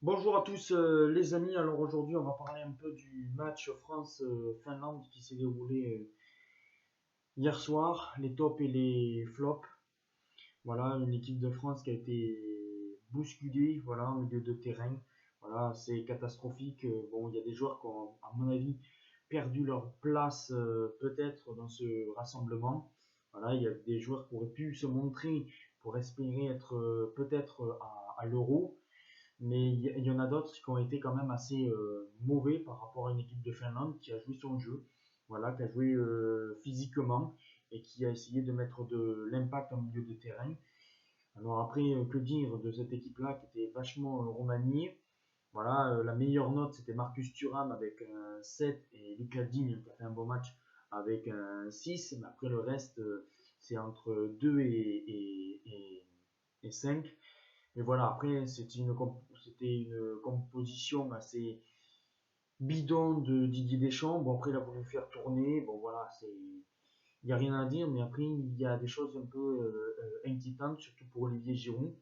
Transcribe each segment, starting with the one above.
Bonjour à tous les amis, alors aujourd'hui on va parler un peu du match France-Finlande qui s'est déroulé hier soir, les tops et les flops. Voilà, une équipe de France qui a été bousculée, voilà, au milieu de terrain. Voilà, c'est catastrophique. Bon, il y a des joueurs qui ont, à mon avis, perdu leur place peut-être dans ce rassemblement. Voilà, il y a des joueurs qui auraient pu se montrer pour espérer être peut-être à l'Euro. Mais il y en a d'autres qui ont été quand même assez mauvais par rapport à une équipe de Finlande qui a joué son jeu, voilà, qui a joué physiquement et qui a essayé de mettre de l'impact en milieu de terrain. Alors après, que dire de cette équipe-là qui était vachement remaniée. Voilà, la meilleure note c'était Marcus Thuram avec un 7 et Lucas Digne qui a fait un bon match avec un 6. Mais après le reste, c'est entre 2 et 5. Mais voilà, après, c'était une composition assez bidon de Didier Deschamps. Bon, après, il a voulu faire tourner. Bon, voilà, il n'y a rien à dire. Mais après, il y a des choses un peu inquiétantes, surtout pour Olivier Giroud.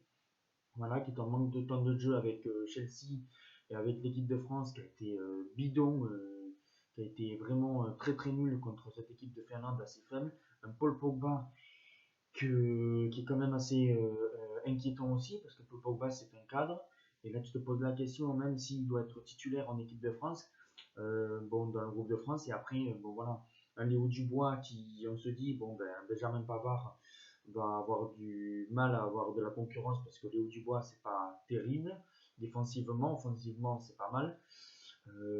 Voilà, qui est en manque de temps de jeu avec Chelsea et avec l'équipe de France, qui a été bidon, qui a été vraiment très très nul contre cette équipe de Finlande assez faible. Un Paul Pogba qui est quand même assez inquiétant aussi, parce que Paul Pogba c'est un cadre, et là tu te poses la question, même s'il doit être titulaire en équipe de France, bon, dans le groupe de France, et après, bon voilà, un Léo Dubois qui, on se dit, bon ben, Benjamin Pavard va avoir du mal à avoir de la concurrence, parce que Léo Dubois c'est pas terrible, défensivement, offensivement c'est pas mal.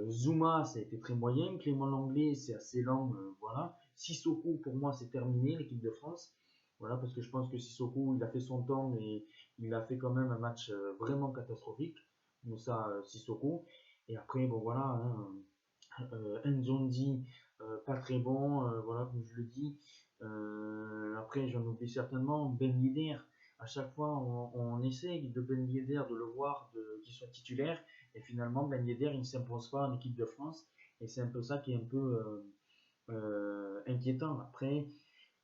Zouma, ça a été très moyen. Clément Langlais, c'est assez lent. Voilà. Sissoko, pour moi, c'est terminé, l'équipe de France. Voilà, parce que je pense que Sissoko, il a fait son temps, mais il a fait quand même un match vraiment catastrophique. Moussa Sissoko. Et après, bon voilà, hein, Nzondi, pas très bon, voilà, comme je le dis. Après, j'en oublie certainement. Ben Yedder, à chaque fois, on essaye de Ben Yedder, de le voir, qu'il soit titulaire. Et finalement, Ben Yedder, il ne s'impose pas en équipe de France. Et c'est un peu ça qui est un peu inquiétant. Après,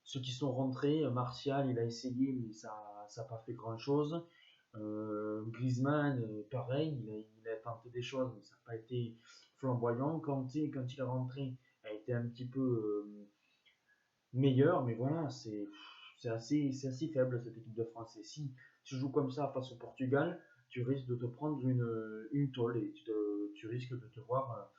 ceux qui sont rentrés, Martial, il a essayé, mais ça n'a pas fait grand-chose. Griezmann, pareil, il a tenté des choses, mais ça n'a pas été flamboyant. Kanté, quand il est rentré, a été un petit peu meilleur, mais voilà, c'est assez faible cette équipe de France. Et si tu joues comme ça face au Portugal, tu risques de te prendre une tôle et tu risques de te voir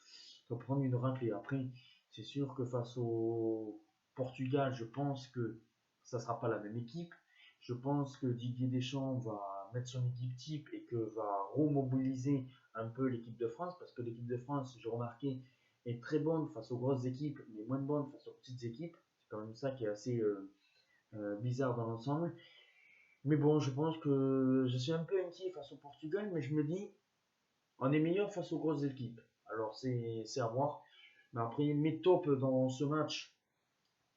te prendre une raclée. Après, c'est sûr que face au Portugal, je pense que ça ne sera pas la même équipe. Je pense que Didier Deschamps va mettre son équipe type et que va remobiliser un peu l'équipe de France, parce que l'équipe de France, j'ai remarqué, est très bonne face aux grosses équipes, mais moins bonne face aux petites équipes. C'est quand même ça qui est assez bizarre dans l'ensemble. Mais bon, je pense que je suis un peu inquiet face au Portugal, mais je me dis, on est meilleur face aux grosses équipes. Alors c'est à voir. Mais après, mes tops dans ce match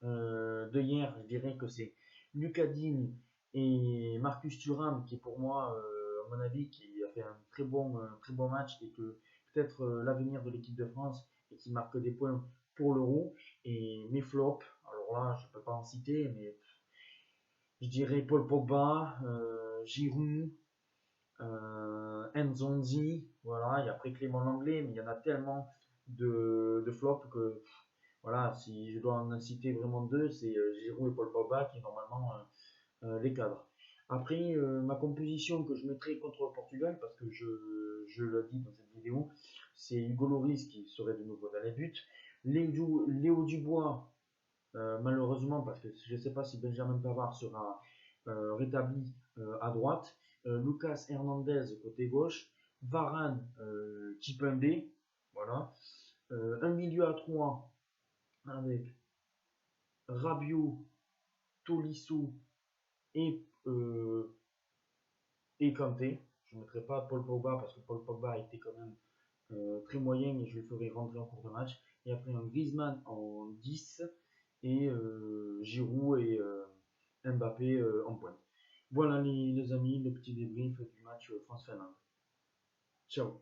de hier, je dirais que c'est Lucas Digne et Marcus Thuram, qui est pour moi, à mon avis, qui a fait un très bon match et que peut-être l'avenir de l'équipe de France et qui marque des points pour l'Euro. Et mes flops, alors là, je ne peux pas en citer, mais je dirais Paul Pogba, Giroud, Nzonzi, voilà, et après Clément Langlais, mais il y en a tellement de flops que voilà, si je dois en citer vraiment deux, c'est Giroud et Paul Pogba qui normalement les cadres. Après, ma composition que je mettrai contre le Portugal, parce que je le dis dans cette vidéo, c'est Hugo Lloris qui serait de nouveau dans les buts. Léo Dubois, malheureusement, parce que je ne sais pas si Benjamin Pavard sera rétabli à droite. Lucas Hernandez côté gauche. Varane, Kipembe, voilà. Un milieu à 3 avec Rabiot, Tolisso et, et Kanté. Je ne mettrai pas Paul Pogba parce que Paul Pogba a été quand même très moyen et je le ferai rentrer en cours de match. Et après un Griezmann en 10 et Giroud et Mbappé en pointe. Voilà les amis, le petit débrief du match France-Finlande. Ciao.